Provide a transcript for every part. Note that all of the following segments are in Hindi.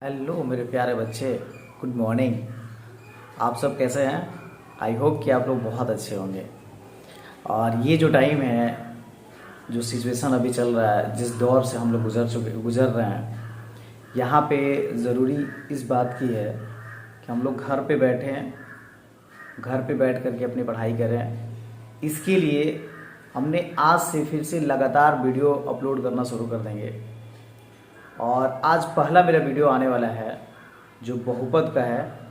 हेलो मेरे प्यारे बच्चे, गुड मॉर्निंग। आप सब कैसे हैं? आई होप कि आप लोग बहुत अच्छे होंगे। और ये जो टाइम है, जो सिचुएशन अभी चल रहा है, जिस दौर से हम लोग गुजर रहे हैं, यहाँ पे ज़रूरी इस बात की है कि हम लोग घर पे बैठे हैं, घर पे बैठ करके अपनी पढ़ाई करें। इसके लिए हमने आज से फिर से लगातार वीडियो अपलोड करना शुरू कर देंगे। और आज पहला मेरा वीडियो आने वाला है जो बहुपद का है,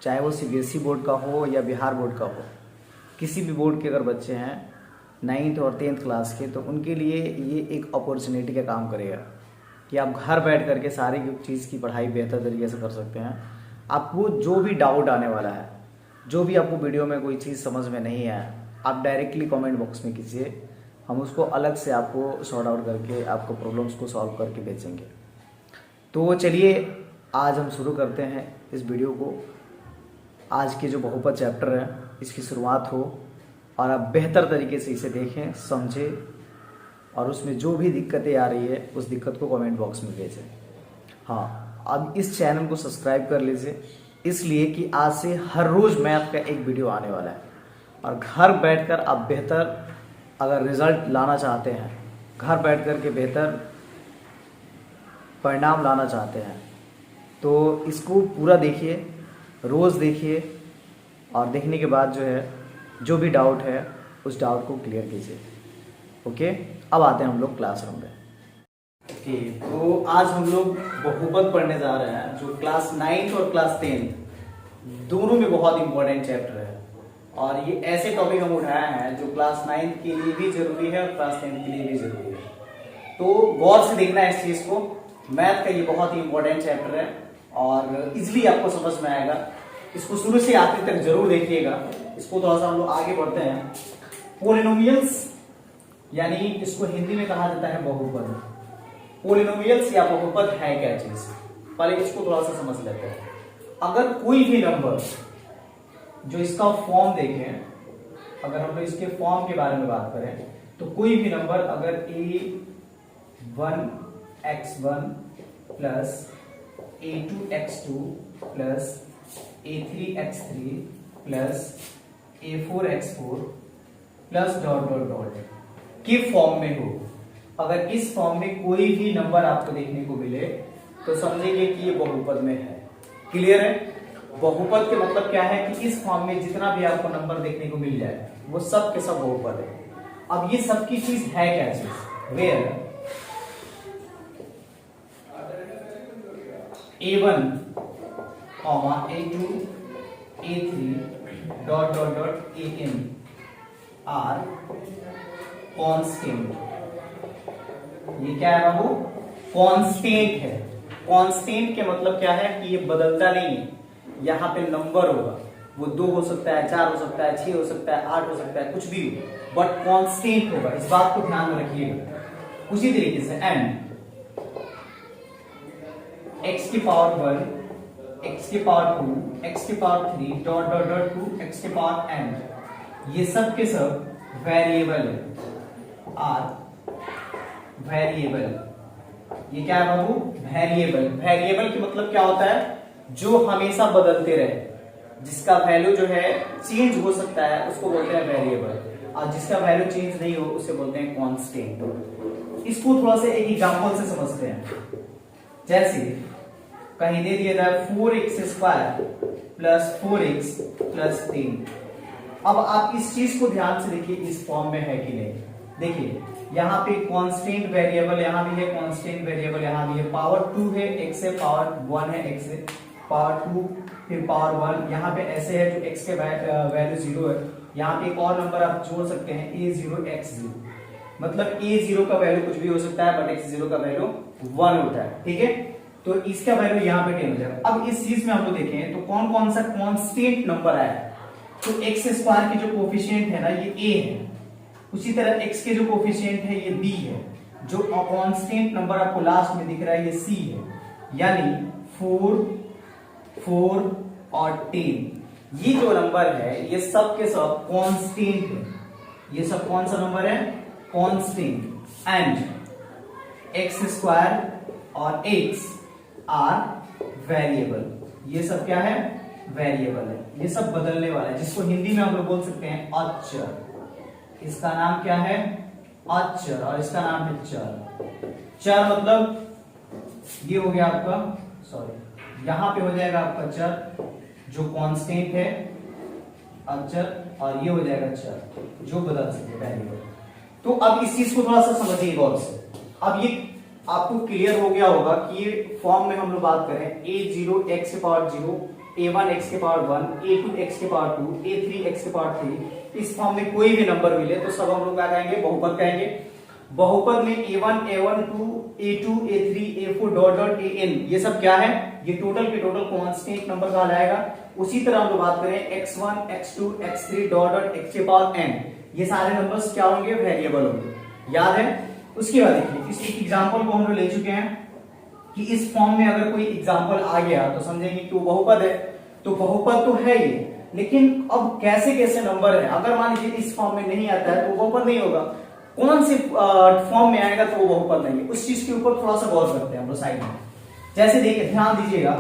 चाहे वो सीबीएसई बोर्ड का हो या बिहार बोर्ड का हो। किसी भी बोर्ड के अगर बच्चे हैं 9th और 10th क्लास के, तो उनके लिए ये एक अपॉर्चुनिटी का काम करेगा कि आप घर बैठ करके सारी चीज़ की पढ़ाई बेहतर तरीके से कर सकते हैं। आपको जो भी डाउट आने वाला है, जो भी आपको वीडियो में कोई चीज़ समझ में नहीं है, आप डायरेक्टली कमेंट बॉक्स में कीजिए। हम उसको अलग से आपको सॉर्ट आउट करके आपको प्रॉब्लम्स को सॉल्व करके भेजेंगे। तो चलिए आज हम शुरू करते हैं इस वीडियो को। आज के जो बहुपद चैप्टर है इसकी शुरुआत हो और आप बेहतर तरीके से इसे देखें, समझें और उसमें जो भी दिक्कतें आ रही है उस दिक्कत को कमेंट बॉक्स में भेजें। हाँ, अब इस चैनल को सब्सक्राइब कर लीजिए, इसलिए कि आज से हर रोज़ मैथ का एक वीडियो आने वाला है। और घर बैठकर आप बेहतर अगर रिजल्ट लाना चाहते हैं, घर बैठ कर के बेहतर परिणाम लाना चाहते हैं, तो इसको पूरा देखिए, रोज़ देखिए और देखने के बाद जो है, जो भी डाउट है उस डाउट को क्लियर कीजिए। ओके, अब आते हैं हम लोग क्लासरूम में। ओके, तो आज हम लोग बहुपद पढ़ने जा रहे हैं जो क्लास 9th और क्लास 10th दोनों में बहुत इंपॉर्टेंट चैप्टर है। और ये ऐसे टॉपिक हम उठाए हैं जो क्लास 9th के लिए भी जरूरी है और क्लास 10th के लिए भी जरूरी है। तो गौर से देखना है इस चीज को। मैथ का ये बहुत ही इंपॉर्टेंट चैप्टर है और इजिली आपको समझ में आएगा। इसको शुरू से आखिर तक जरूर देखिएगा। इसको थोड़ा सा हम लोग आगे बढ़ते हैं। पोलिनोमियल्स, यानी इसको हिंदी में कहा जाता है बहुपद। पोलिनोमियल्स या बहुपद है क्या चीज, पहले इसको थोड़ा सा समझ लेते हैं। अगर कोई भी नंबर जो इसका फॉर्म देखें, अगर हम लोग इसके फॉर्म के बारे में बात करें, तो कोई भी नंबर अगर a1x1 plus a2x2 plus a3x3 plus a4x4 plus dot dot dot के फॉर्म में हो, अगर इस फॉर्म में कोई भी नंबर आपको देखने को मिले तो समझेंगे कि ये बहुपद में है। क्लियर है? बहुपद के मतलब क्या है कि इस फॉर्म में जितना भी आपको नंबर देखने को मिल जाए वो सब के सब बहुपद है। अब ये सब की चीज है क्या चीज? Where a1, a2, a3 dot dot dot an are constant. ये क्या है बाबू? कांस्टेंट है। कांस्टेंट के मतलब क्या है कि ये बदलता नहीं है। यहाँ पे नंबर होगा, वो 2 हो सकता है, 4 हो सकता है, 6 हो सकता है, 8 हो सकता है, कुछ भी हो, बट कांस्टेंट होगा। इस बात को ध्यान में रखिएगा। उसी तरीके से एंड x की पावर 1, x की पावर 2, x की power 3 dot dot dot 2 x की पावर n, ये सब के सब वेरिएबल है। आर वेरिएबल, ये क्या है बाबू? वेरिएबल। वेरिएबल के मतलब क्या होता है? जो हमेशा बदलते रहे, जिसका वैल्यू जो है चेंज हो सकता है उसको बोलते हैं वेरिएबल, और जिसका वैल्यू चेंज नहीं हो उसे बोलते हैं कांस्टेंट। इसको थोड़ा सा एक एग्जांपल से समझते हैं। जैसे कहीं दे दिया जाए 4x² प्लस 4x प्लस 3। अब आप इस चीज को ध्यान से देखिए, इस फॉर्म में है कि नहीं। देखिए यहाँ पे कांस्टेंट वेरिएबल, यहाँ भी है कांस्टेंट वेरिएबल, यहाँ भी है। पावर 2 है, x से पावर 1 है, x से पावर 2 फिर पावर 1। यहाँ पे ऐसे है जो x के वैल्यू 0 है। यहाँ पे एक और नंबर आप जोड़ सकते हैं a0 x0, मतलब a0 का वैल्यू कुछ भी हो सकता है बट x0 का वैल्यू 1 होता है। ठीक है, तो इसका वैल्यू यहाँ पे 10 हो जाएगा। अब इस चीज में हम लोग देखें तो कौन कौन सा कांस्टेंट नंबर आया। तो x² की जो कोफिशिएंट है ना, ये a है। उसी तरह x के जो कोफिशिएंट है ये b है। जो कांस्टेंट नंबर आपको लास्ट में दिख रहा है ये c है। यानी 4, 4 और 10, ये जो नंबर है ये सब के सब कांस्टेंट है। ये सब कौन सा नंबर है? कांस्टेंट। एंड x² और x आर वेरिएबल। ये सब क्या है? वेरिएबल है, ये सब बदलने वाला है, जिसको हिंदी में हम लोग बोल सकते हैं अचर। इसका नाम क्या है? अचर, और इसका नाम है चर। चर मतलब ये हो गया आपका, सॉरी यहां पे हो जाएगा आपका चर जो कांस्टेंट है अचर, और ये हो जाएगा चर जो बदल सके वेरिएबल। तो अब इस चीज को थोड़ा सा समझिए गौर से। अब ये आपको क्लियर हो गया होगा कि ये फॉर्म में हम लोग बात करें a0 x के पावर 0, a1 x के पावर 1, a2 x के पावर 2, a3 x के पावर 3, इस फॉर्म में कोई भी नंबर मिले तो सब हम लोग क्या कहेंगे? बहुपद कहेंगे। बहुपद में a1 a1 2 a2 a3 a4 dot dot an, ये सब क्या है? ये टोटल के टोटल कांस्टेंट नंबर कहलाएगा। उसी तरह हम लोग बात करें x1 x2 x3 dot dot x के पावर n, ये सारे नंबर्स क्या होंगे? वेरिएबल होंगे। याद है? उसके बाद देखिए इस एग्जांपल को हम लोग ले चुके हैं कि इस फॉर्म में अगर कोई एग्जांपल आ गया तो समझेंगे कि वो बहुपद है। तो बहुपद तो है ये, लेकिन अब कैसे कैसे नंबर है? अगर मान लीजिए इस फॉर्म में नहीं आता है तो वो बहुपद नहीं होगा। कौन से फॉर्म में आएगा तो वो बहुपद नहीं है? उस चीज के ऊपर थोड़ा सा गौर करते हैं हम लोग साइड में। जैसे देखिए, ध्यान दीजिएगा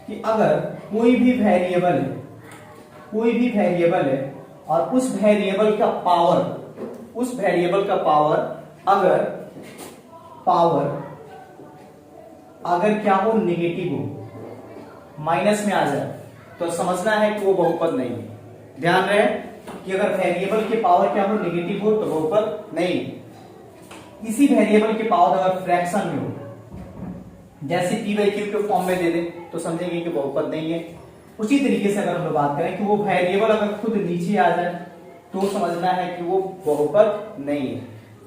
कि अगर कोई भी वेरिएबल है, कोई भी वेरिएबल है और उस वेरिएबल का पावर अगर क्या हो? नेगेटिव हो, माइनस में आ जाए, तो समझना है कि वो बहुपद नहीं है। ध्यान रहे कि अगर वेरिएबल के पावर क्या हो? नेगेटिव हो, तो बहुपद नहीं है। इसी वेरिएबल के पावर अगर फ्रैक्शन में हो, जैसे p/q के फॉर्म में दे दे, तो समझेंगे कि बहुपद नहीं है। उसी तरीके से अगर हम बात करें कि वो वेरिएबल अगर खुद नीचे आ जाए तो समझना है कि वो बहुपद नहीं है।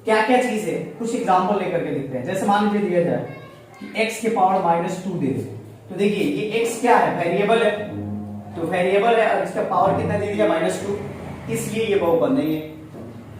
क्या क्या चीज है? कुछ एग्जांपल लेकर के देखते हैं। जैसे मान लीजिए दिया जाए कि x के पावर -2 दे दे, तो देखिए ये x क्या है? वेरिएबल है, तो वेरिएबल है और इसका पावर कितना दे दिया? -2, इसलिए ये बहुपद नहीं है,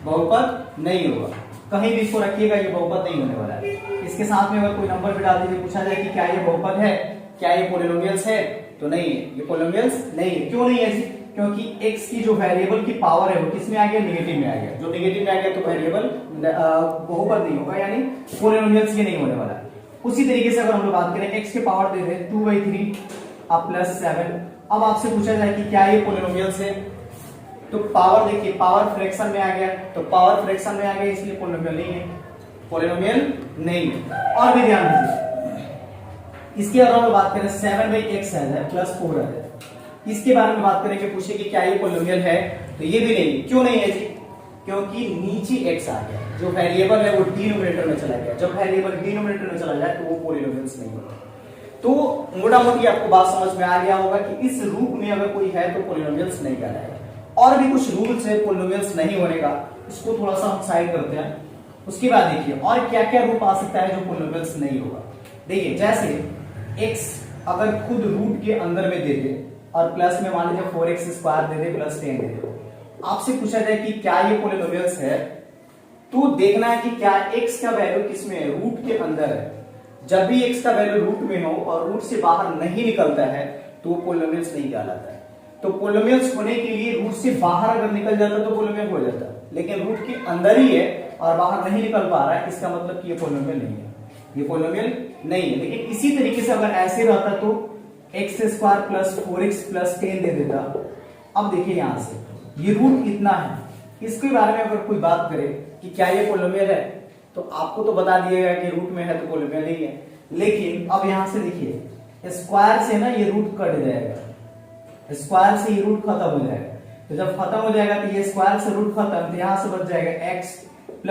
बहुपद नहीं होगा। कहीं भी इसको रखिएगा, ये बहुपद नहीं होने वाला है। इसके साथ में अगर कोई नंबर भी डाल दीजिए, पूछा जाए कि क्या ये बहुपद है, क्या ये पॉलिनोमियल्स है, तो नहीं है, ये पॉलिनोमियल्स नहीं है। क्यों नहीं है जी? क्योंकि x की जो वेरिएबल की पावर है वो किस में आ गया? नेगेटिव में आ गया। जो नेगेटिव में आ गया तो वेरिएबल बहुपद नहीं होगा, यानी पॉलिनोमियल्स ये नहीं होने वाला है। उसी तरीके से अगर हम लोग बात करें x के पावर दे दें 2/3 अब +7, अब आपसे पूछा जाए कि क्या ये पॉलिनोमियल्स है, तो पावर देखिए, पावर फ्रैक्शन में आ गया, तो पावर फ्रैक्शन में आ गया इसलिए पॉलिनोमियल नहीं है, पॉलिनोमियल नहीं है। और भी ध्यान दीजिए, इसके अलावा हम बात करें 7/x है +4 है, इसके बारे में बात करें कि पूछे कि क्या ये पॉलिनोमियल है, तो ये भी नहीं। क्यों नहीं है जी? क्योंकि नीचे x आ गया, जो वेरिएबल है वो डिनोमिनेटर में चला गया। जब वेरिएबल डिनोमिनेटर में चला जाए तो वो पॉलिनोमियल्स नहीं होगा। तो मोटा मोटी आपको बात समझ में आ गया होगा कि इस रूप में अगर कोई है तो पॉलिनोमियल्स नहीं कहलाएगा। और भी कुछ रूल्स है पॉलिनोमियल्स नहीं होने का, इसको थोड़ा सा हम साइड करते हैं। उसके बाद देखिए और क्या क्या रूप आ सकता है जो पॉलिनोमियल्स नहीं होगा। देखिए जैसे x अगर खुद रूट के अंदर में दे दे और प्लस में मान लीजिए 4x² दे दे +10 दे दे, आपसे पूछा जाए कि क्या ये पॉलिनोमियल्स है, तो देखना है कि क्या x का वैल्यू किसमें है? रूट के अंदर है। जब भी x का वैल्यू रूट में हो और रूट से बाहर नहीं निकलता है तो पॉलिनोमियल्स नहीं कहलाता है। तो पॉलिनोमियल्स होने के लिए रूट से बाहर अगर निकल जाता तो पॉलिनोमियल हो जाता, लेकिन रूट के अंदर ही है और बाहर नहीं निकल पा रहा है, इसका मतलब कि ये पॉलिनोमियल नहीं है, ये पॉलिनोमियल नहीं है। लेकिन इसी तरीके से अगर ऐसे रहता तो x² + 4x + 10 दे देता। अब देखिए यहां से ये रूट इतना है, इसके बारे में अगर कोई बात करे कि क्या ये पॉलिनोमियल है, तो आपको तो बता दिएगा कि रूट में है तो पॉलिनोमियल नहीं है। लेकिन अब यहां से देखिए स्क्वायर से ना ये रूट कट जाएगा, स्क्वायर से ये रूट खत्म हो जाएगा। तो जब खत्म हो जाएगा तो ये स्क्वायर से रूट खत्म, तो यहां से बच जाएगा x +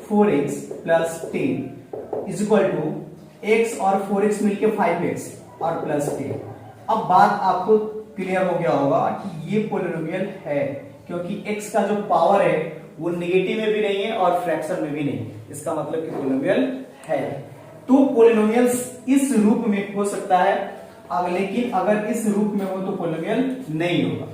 4x + 10 = x और 4x मिलके 5x और +10। अब बात आपको क्लियर हो गया होगा कि ये पॉलिनोमियल है, क्योंकि x का जो पावर है वो नेगेटिव में भी नहीं है और फ्रैक्शन में भी नहीं, इसका मतलब कि पॉलिनोमियल है। तो पॉलिनोमियल्स इस रूप में हो सकता है, लेकिन अगर इस रूप में हो तो पॉलिनोमियल नहीं होगा।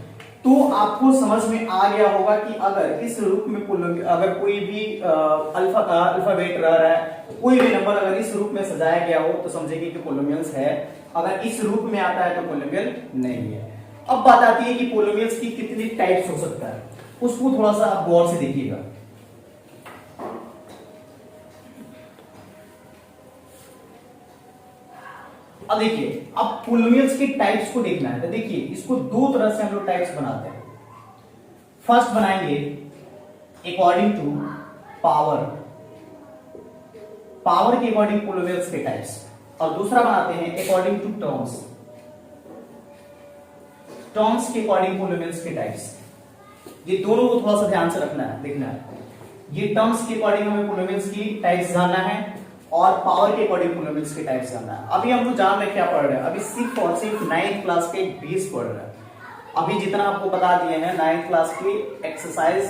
तो आपको समझ में आ गया होगा कि अगर इस रूप में अगर कोई भी अल्फाबेट रह रहा है, कोई भी नंबर अगर इस रूप में सजाया गया हो तो समझेंगे कि पॉलिनोमियल्स है, अगर इस रूप में आता है तो पॉलिनोमियल नहीं है। अब बात आती है कि पॉलिनोमियल्स की कितनी टाइप्स हो सकता है, उसको थोड़ा सा आप गौर से देखिएगा। अब देखिए, अब पोलिनोमियल्स की टाइप्स को देखना है। तो देखिए, इसको दो तरह से हम लोग टाइप्स बनाते हैं। फर्स्ट बनाएंगे अकॉर्डिंग टू पावर, पावर के अकॉर्डिंग पोलिनोमियल्स के टाइप्स, और दूसरा बनाते हैं अकॉर्डिंग टू टर्म्स, टर्म्स के अकॉर्डिंग पोलिनोमियल्स के टाइप्स। ये दोनों को थोड़ा सा ध्यान से रखना है, देखना है। ये टर्म्स के अकॉर्डिंग हमें पोलिनोमियल्स की टाइप्स जानना है और पावर के अकॉर्डिंग पोलिनोमियल्स के टाइप्स जानना है। अभी हम लोग जान रहे क्या पढ़ रहे हैं, अभी सिर्फ और सिर्फ 9th क्लास के बेस पढ़ रहे हैं। अभी जितना आपको बता दिए हैं 9th क्लास की एक्सरसाइज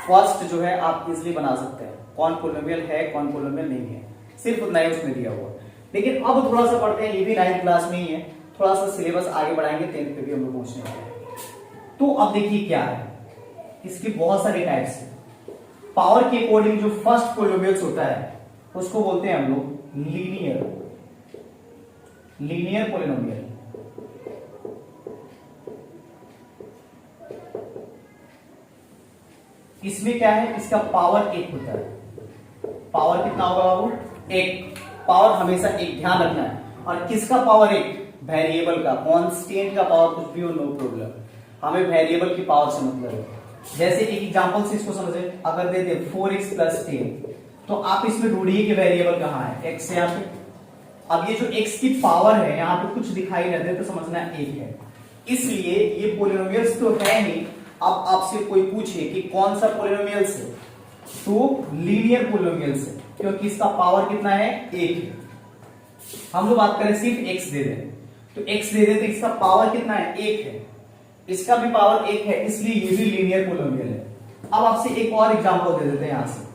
फर्स्ट जो है आप इजिली बना सकते हैं, कौन पोलिनोमियल है कौन पोलिनोमियल नहीं है, सिर्फ उतना ही उसमें दिया हुआ। लेकिन अब थोड़ा सा पढ़ते हैं, ये भी 9th क्लास में ही है, थोड़ा सा सिलेबस आगे बढ़ाएंगे, 10th पे भी हम लोग पहुंचने वाले हैं। तो अब देखिए क्या है, इसकी बहुत सारी टाइप्स है। पावर के अकॉर्डिंग जो फर्स्ट पोलिनोमियल्स होता है उसको बोलते हैं हम लोग लीनियर, लीनियर पोलिनोमियल। इसमें क्या है, इसका पावर एक होता है। पावर कितना होगा बाबू, एक। पावर हमेशा एक, ध्यान रखना है। और किसका पावर एक, वेरिएबल का, कांस्टेंट का पावर कुछ भी हो नो प्रॉब्लम, हमें वेरिएबल की पावर से मतलब है। जैसे एक एग्जांपल से इसको समझे, अगर दे दे 4x + 10, तो आप इसमें ढूंढिए कि वेरिएबल कहां है, x यहाँ पे। अब ये जो x की पावर है यहाँ पे कुछ दिखाई न दे तो समझना एक है, इसलिए ये पोलिनोमियल्स तो है नहीं। अब आपसे कोई पूछे कि कौन सा पोलिनोमियल्स है, तो लीनियर पोलिनोमियल्स है, क्योंकि इसका पावर कितना है, एक है। हम लोग बात करें सिर्फ x दे दें, तो x दे दें तो इसका पावर कितना है, एक है, इसका भी पावर एक है, इसलिए ये भी लीनियर पोलिनोमियल है। अब आपसे एक और एग्जांपल दे देते हैं यहां से,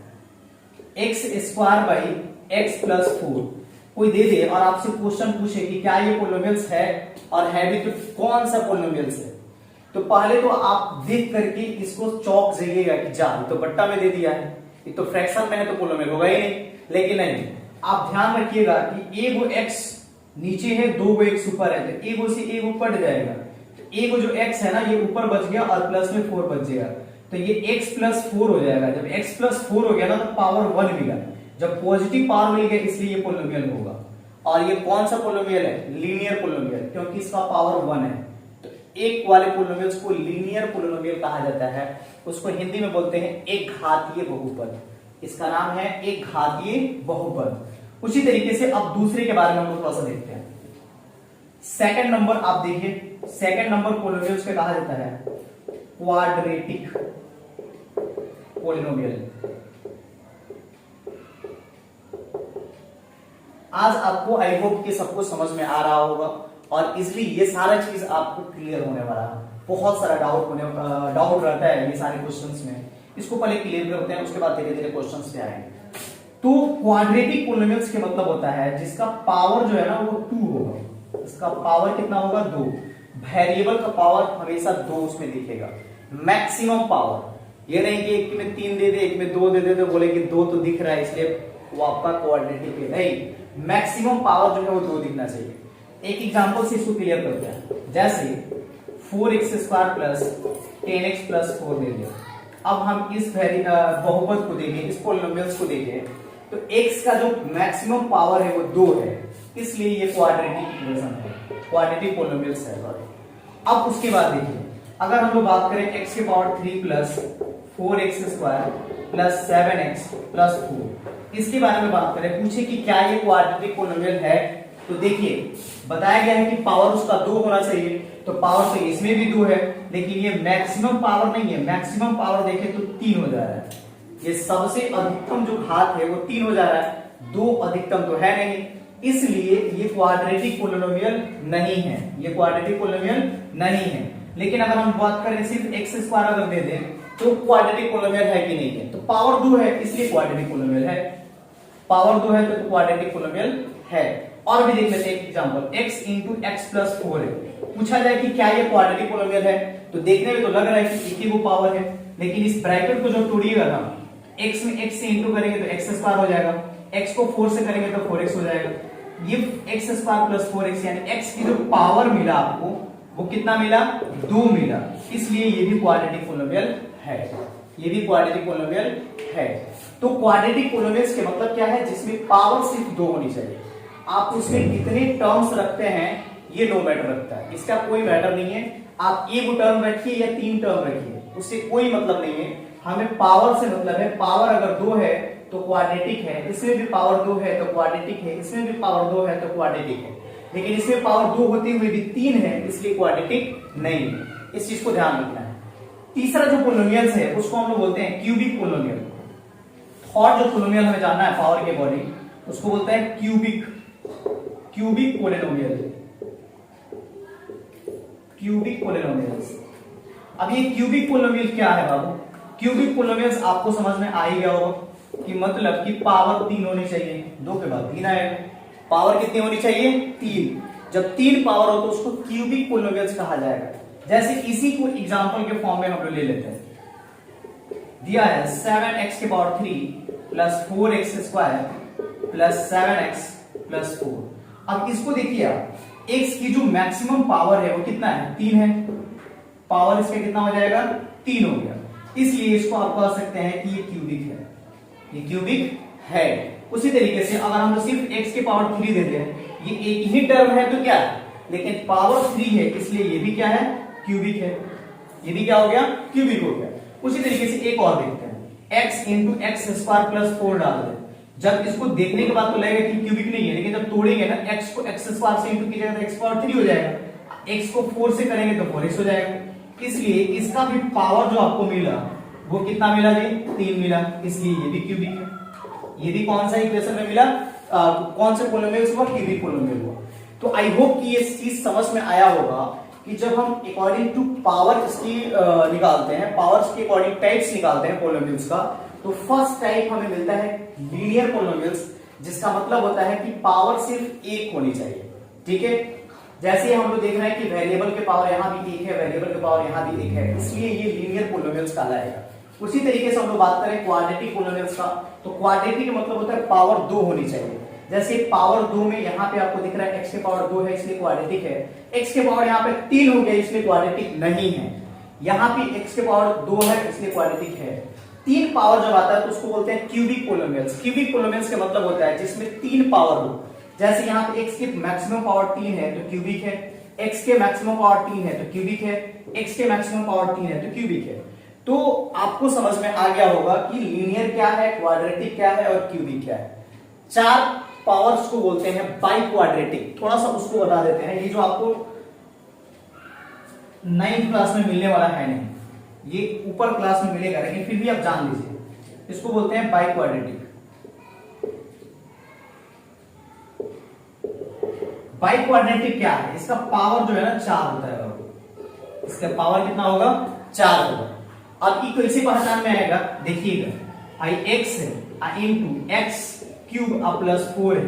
x² / x + 4 कोई दे दे और आपसे क्वेश्चन पूछे कि क्या ये पोलिनोमियल्स है, और है भी तो कौन सा पोलिनोमियल्स है, तो पहले तो आप देख करके इसको चौंक जाइएगा कि जा, ये तो बट्टा में दे दिया है, ये तो फ्रैक्शन में है, तो पोलिनोमियल होगा ही नहीं। लेकिन नहीं, आप ध्यान रखिएगा कि एगो x नीचे है, दो गो x ऊपर है, तो एगो से एगो कट जाएगा, तो एगो जो x है ना ये ऊपर बच गया और प्लस में 4 बच जाएगा, तो ये x + 4 हो जाएगा। जब x + 4 हो गया ना तो पावर 1 मिला, जब पॉजिटिव पावर मिल गया इसलिए ये पोलिनोमियल होगा। और ये कौन सा पोलिनोमियल है, लीनियर पोलिनोमियल, क्योंकि इसका पावर 1 है। तो एक वाले पोलिनोमियल्स को लीनियर पोलिनोमियल कहा जाता है, उसको हिंदी में बोलते हैं एक घातीय बहुपद, इसका नाम है एक घातीय बहुपद। उसी तरीके से अब दूसरे के बारे में हम लोग थोड़ा सा देखते हैं। सेकंड नंबर आप देखिए, सेकंड नंबर पोलिनोमियल्स को कहा जाता है क्वाड्रेटिक पोलिनोमियल। आज आपको आई होप कि सबको समझ में आ रहा होगा और इजिली ये सारा चीज आपको क्लियर होने वाला है। बहुत सारा डाउट रहता है ये सारे क्वेश्चंस में, इसको पहले क्लियर करते हैं, उसके बाद धीरे धीरे क्वेश्चंस पे आएंगे। तो क्वाड्रेटिक पोलिनोमियल्स के मतलब होता है जिसका पावर जो है ना वो 2 होगा, इसका पावर कितना होगा, 2। वेरिएबल का पावर हमेशा 2 उसमें दिखेगा। मैक्सिमम पावर, ये नहीं कि एक में 3 दे दे एक में 2 दे दे तो बोले कि 2 तो दिख रहा है इसलिए वो आपका क्वाड्रेटिक है, नहीं, मैक्सिमम पावर जो है वो 2 दिखना चाहिए। एक एग्जांपल से इसको क्लियर करते हैं, जैसे 4x² + 10x + 4 दे दिया। अब हम इस बहुपद को देखें, इस पोलिनोमियल्स को देखें, तो x का जो मैक्सिमम पावर है वो 2 है, इसलिए ये क्वाड्रेटिक इक्वेशन है, क्वाड्रेटिक पोलिनोमियल्स है। अब उसके बाद देखिए, अगर हम लोग बात करें x के पावर 3 + 4x² + 7x + 4, इसके बारे में बात करें, पूछे कि क्या ये क्वाड्रेटिक पोलिनोमियल है, तो देखिए बताया गया है कि पावर उसका 2 होना चाहिए, तो पावर तो इसमें भी 2 है, लेकिन ये मैक्सिमम पावर नहीं है। मैक्सिमम पावर देखें तो 3 हो जा रहा है, ये सबसे अधिकतम जो घात है वो 3 हो जा रहा है, 2 अधिकतम तो है नहीं, इसलिए ये क्वाड्रेटिक पोलिनोमियल नहीं है, ये क्वाड्रेटिक पोलिनोमियल नहीं है। लेकिन अगर हम बात करें सिर्फ x² अगर दे दें तो क्वाड्रेटिक पोलिनोमियल है कि नहीं है, तो पावर 2 है इसलिए क्वाड्रेटिक पोलिनोमियल है, पावर 2 है तो क्वाड्रेटिक पोलिनोमियल है। और भी देख लेते हैं एक एग्जांपल, x × x + 4 है, पूछा जाए कि क्या ये क्वाड्रेटिक पोलिनोमियल है, तो देखने में तो लग रहा है कि एक ही वो पावर है, लेकिन इस ब्रैकेट को जब तोड़िएगा ना, x में x से इंटू करेंगे तो x² हो जाएगा, x को 4 से करेंगे तो 4x हो जाएगा, ये x² + 4x यानी x की जो पावर मिला आपको वो कितना मिला, 2 मिला, इसलिए ये भी क्वाड्रेटिक पोलिनोमियल है, ये भी क्वाड्रेटिक पोलिनोमियल है। तो क्वाड्रेटिक पोलिनोमियल्स के मतलब क्या है, जिसमें पावर सिर्फ 2 होनी चाहिए। आप उसमें कितने टर्म्स रखते हैं ये नो मैटर रखता है, इसका कोई मैटर नहीं है। आप एक टर्म रखिए या 3 टर्म रखिए, उससे कोई मतलब नहीं है। हमें पावर से मतलब है, पावर अगर 2 है तो क्वाड्रेटिक है, इसमें भी पावर 2 है तो क्वाड्रेटिक है, इसमें भी पावर 2 है तो क्वाड्रेटिक है, लेकिन इसमें पावर 2 होते हुए भी 3 है इसलिए क्वाड्रेटिक नहीं है। इस चीज को ध्यान रखना है। तीसरा जो पोलिनोमियल्स है उसको हम लोग बोलते हैं क्यूबिक पोलिनोमियल। और जो पोलिनोमियल हमें जानना है पावर के अकॉर्डिंग उसको बोलते हैं क्यूबिक पोलिनोमियल। Cubic polynomials. अब ये क्यूबिक पोलिनोमियल क्या है बाबू? क्यूबिक पोलिनोमियल्स आपको समझ में आ ही गया होगा कि मतलब कि पावर 3 होनी चाहिए, 2 के बाद 3 आएगा। पावर कितनी होनी चाहिए? 3। जब 3 पावर हो तो उसको क्यूबिक पोलिनोमियल्स कहा जाएगा। जैसे इसी को एग्जांपल के फॉर्म में हम लोग ले लेते हैं। दिया है 7x के power 3 plus 4x square plus 7x plus 4। अब इसको देखिए आप, x की जो मैक्सिमम पावर है वो कितना है? 3 है। पावर इसका कितना हो जाएगा? 3 हो गया, इसलिए इसको आप कह सकते हैं कि ये क्यूबिक है, ये क्यूबिक है। उसी तरीके से अगर हम सिर्फ x के पावर 3 देते हैं, ये एक ही टर्म है तो क्या है, लेकिन पावर 3 है इसलिए ये भी क्या है? क्यूबिक है। ये भी क्या हो गया? क्यूबिक हो गया। उसी तरीके से एक और देखते हैं, x into x square plus 4 डाल दें। जब इसको देखने के बाद तो लगेगा कि क्यूबिक नहीं है, लेकिन जब तोड़ेंगे ना, x को x स्क्वायर से इंटू कीजिएगा तो x पावर 3 हो जाएगा, x को 4 से करेंगे तो 4x हो जाएगा। इसलिए इसका भी पावर जो आपको मिला वो कितना मिला जी? 3 मिला, इसलिए ये भी क्यूबिक है। ये भी कौन सा इक्वेशन में मिला? कौन से पोलिनोमियल हुआ? क्यूबिक पोलिनोमियल हुआ। तो आई होप कि ये चीज समझ में आया होगा कि जब हम अकॉर्डिंग टू पावर इसकी निकालते हैं, पावर्स के अकॉर्डिंग टाइप्स निकालते हैं पोलिनोमियल्स का, तो फर्स्ट टाइप हमें मिलता है लीनियर पोलिनोमियल्स, जिसका मतलब होता है कि पावर सिर्फ एक होनी चाहिए। ठीक है, जैसे हम लोग देख रहे हैं कि वेरिएबल के पावर यहां भी एक है, वेरिएबल के पावर यहां भी एक है, इसलिए ये लीनियर पोलिनोमियल्स कहलाएगा। उसी तरीके से हम लोग बात करें क्वाड्रेटिक पोलिनोमियल्स का, तो क्वाड्रेटिक का मतलब होता है पावर 2 होनी चाहिए। जैसे पावर 2 में यहाँ पे आपको दिख रहा है x के पावर 2 है इसलिए क्वाड्रेटिक है, x के पावर यहाँ पे 3 हो गया इसलिए क्वाड्रेटिक नहीं है। यहाँ पे x के पावर 2 है इसलिए क्वाड्रेटिक है। 3 पावर जब आता है तो उसको बोलते हैं क्यूबिक पोलिनोमियल्स। क्यूबिक पोलिनोमियल्स का मतलब होता है जिसमें 3 पावर हो। जैसे यहाँ पे x की मैक्सिमम पावर 3 है तो क्यूबिक है, x के मैक्सिमम पावर 3 है तो क्यूबिक है, x के मैक्सिमम पावर 3 है तो क्यूबिक है। तो आपको समझ में आ गया होगा कि लीनियर क्या है, क्वाड्रेटिक क्या है और क्यूबिक क्या है। 4 पावर्स को बोलते हैं बाई क्वाड्रेटिक। थोड़ा सा उसको बता देते हैं, ये जो आपको 9th क्लास में मिलने वाला है नहीं, ये ऊपर क्लास में मिलेगा, लेकिन फिर भी आप जान लीजिए, इसको बोलते हैं बाई क्वाड्रेटिक। बाई क्वाड्रेटिक क्या है? इसका पावर जो है ना 4 होता है बाबू। इसका पावर कितना होगा? 4 होगा। अब इको इसी पहचान में आएगा, देखिएगा, आई एक्स है आई इंटू एक्स क्यूब प्लस 4 है,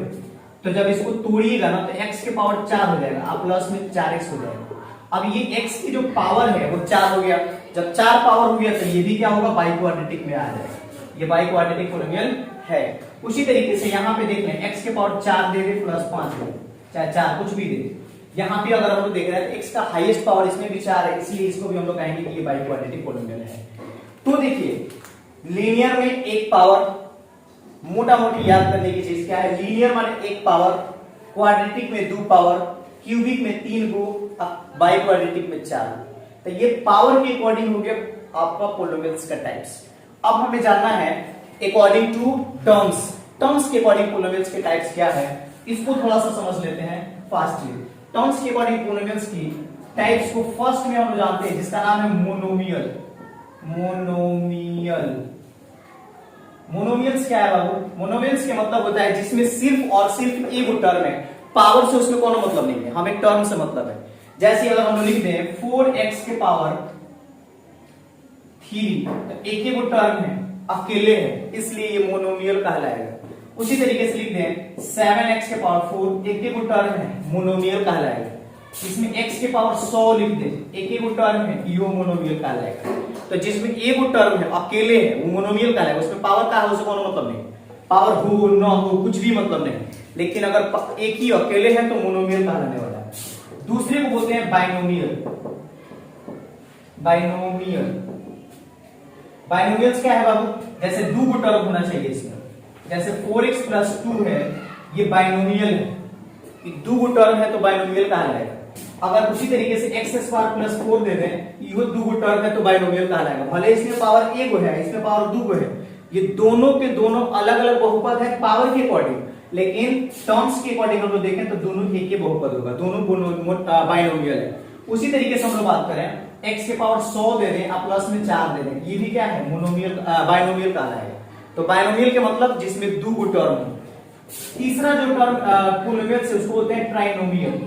तो जब इसको तोड़िएगा ना तो x के पावर 4 हो जाएगा, प्लस में 4x हो जाएगा। अब ये x की जो पावर है वो 4 हो गया, जब 4 पावर हो गया तो ये भी क्या होगा? बाई क्वाड्रेटिक में आ जाएगा, ये बाई क्वाड्रेटिक पोलिनोमियल है। उसी तरीके से यहाँ पे देख लें, x के पावर 4 दे दे प्लस 5 दे, चाहे 4 कुछ भी दे। यहाँ पे अगर हम लोग देख रहे हैं तो x का हाईएस्ट पावर इसमें भी 4 है, इसलिए इसको भी हम लोग कहेंगे कि ये बाई क्वाड्रेटिक पोलिनोमियल है। तो देखिए, लीनियर में एक पावर, मोटा मोटी याद करने की चीज क्या है? लीनियर माने एक पावर, क्वाड्रेटिक में 2 पावर, क्यूबिक में 3 गो, बाई क्वाड्रेटिक में 4। तो ये पावर के अकॉर्डिंग हो गया आपका पोलिनोमियल्स का टाइप्स। अब हमें जानना है अकॉर्डिंग टू टर्म्स, टर्म्स के अकॉर्डिंग पोलिनोमियल्स के टाइप्स क्या है, इसको थोड़ा सा समझ लेते हैं फास्टली। टर्म्स के अकॉर्डिंग पोलिनोमियल्स की टाइप्स को फर्स्ट में हम जानते हैं जिसका नाम है मोनोमियल। मोनोमियल्स क्या है बाबू? मोनोमियल्स का मतलब होता है जिसमें सिर्फ और सिर्फ एक टर्म है, पावर से उसमें कोई मतलब नहीं है, हमें टर्म से मतलब है। जैसे अगर हम लिख दें 4x के पावर 3, तो एक टर्म है, अकेले है, इसलिए ये मोनोमियल कहलाएगा। उसी तरीके से लिख दें 7x के पावर 4, एक टर्म है, मोनोमियल कहलाएगा। इसमें x के पावर 100 लिख दें, एक टर्म है, यो मोनोमियल कहलाएगा। तो जिसमें एक टर्म है, अकेले है, वो मोनोमियल कहलाएगा। उसमें पावर का है उससे कोई मतलब नहीं, पावर हो ना हो कुछ भी मतलब नहीं, लेकिन अगर एक ही अकेले है तो मोनोमियल कहलाने वाला है। दूसरे को बोलते हैं बाइनोमियल। बाइनोमियल्स क्या है बाबू? जैसे 2 टर्म होना चाहिए इसमें, जैसे 4x प्लस 2 है, ये बाइनोमियल है, कि दो गो टर्म है तो बाइनोमियल कहलाएगा। अगर उसी तरीके से एक्स स्क्वायर प्लस 4 दे दें, ये दो गो टर्म है तो बाइनोमियल कहलाएगा। भले इसमें पावर एक है, इसमें पावर दो है, ये दोनों के दोनों अलग अलग बहुपद है पावर के अकॉर्डिंग, लेकिन टर्म्स के अकॉर्डिंग हम लोग देखें तो दोनों एक ही बहुपद होगा, दोनों बाइनोमियल है। उसी तरीके से हम लोग बात करें x के पावर 100 दे दें, आप प्लस में 4 दे दें, ये भी क्या है, मोनोमियल बाइनोमियल कहलाएगा। तो बाइनोमियल के मतलब जिसमें दो गो टर्म हो। तीसरा जो टर्म पोलिनोमियल से उसको बोलते हैं ट्राइनोमियल।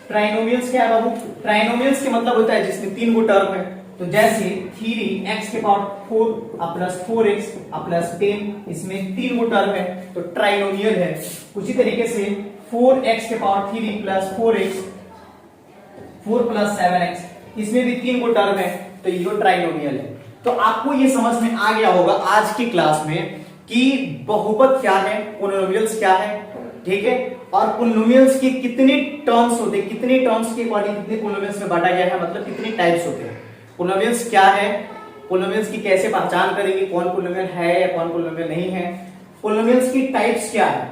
ट्राइनोमियल्स क्या है बाबू, ट्राइनोमियल्स के मतलब होता है जिसमें तीन गो टर्म है। तो जैसे 3x के पावर 4 प्लस 4x प्लस 10, इसमें तीन गो टर्म है तो ट्राइनोमियल है। उसी तरीके से 4x के power 3 plus 4x 4 plus 7x, इसमें भी तीन गो टर्म है तो ये ट्राइनोमियल है। तो आपको ये समझ में आ गया होगा आज की क्लास में कि बहुपद क्या है, पोलिनोमियल्स क्या है, ठीक है, और पोलिनोमियल्स के कितने टर्म्स होते हैं, कितने टर्म्स के अकॉर्डिंग कितने पोलिनोमियल्स में बांटा गया है, मतलब कितने टाइप्स होते हैं। पोलिनोमियल्स क्या है, पोलिनोमियल्स की कैसे पहचान करेंगे, कौन पोलिनोमियल है या कौन पोलिनोमियल नहीं है, पोलिनोमियल्स की टाइप्स क्या है,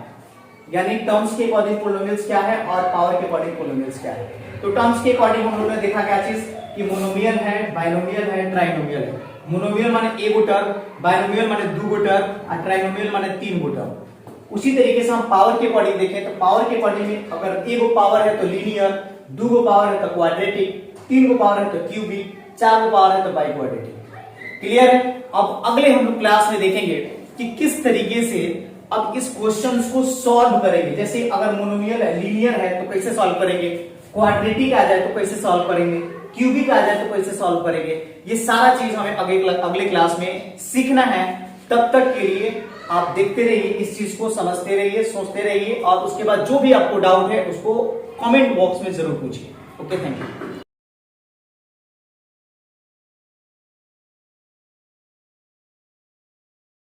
यानी टर्म्स के अकॉर्डिंग पोलिनोमियल्स क्या है और पावर के अकॉर्डिंग पोलिनोमियल्स क्या है। तो टर्म्स के अकॉर्डिंग हम लोगों ने देखा क्या चीज कि मोनोमियल है, बाइनोमियल है, ट्राइनोमियल है। मोनोमियल माने एक गो टर्म, बाइनोमियल माने दो गो टर्म और ट्राइनोमियल माने तीन गो टर्म। उसी तरीके से हम पावर के अकॉर्डिंग देखें तो पावर के अकॉर्डिंग में अगर एक गो पावर है तो लीनियर, दो गो पावर है तो क्वाड्रेटिक, तीन गो पावर है तो क्यूबिक, चार गो पावर है तो बाइक्वाड्रेटिक। क्लियर है। अब अगले हम लोग क्लास में देखेंगे कि किस तरीके से अब इस क्वेश्चन को सॉल्व करेंगे। जैसे अगर मोनोमियल है, लीनियर है तो कैसे सॉल्व करेंगे, क्वाड्रेटिक आ जाए तो कैसे सॉल्व करेंगे, क्यूबिक आ जाए तो कैसे सॉल्व करेंगे। ये सारा चीज हमें अगले क्लास में सीखना है। तब तक के लिए आप देखते रहिए, इस चीज को समझते रहिए, सोचते रहिए, और उसके बाद जो भी आपको डाउट है उसको कमेंट बॉक्स में जरूर पूछिए। Okay, thank you.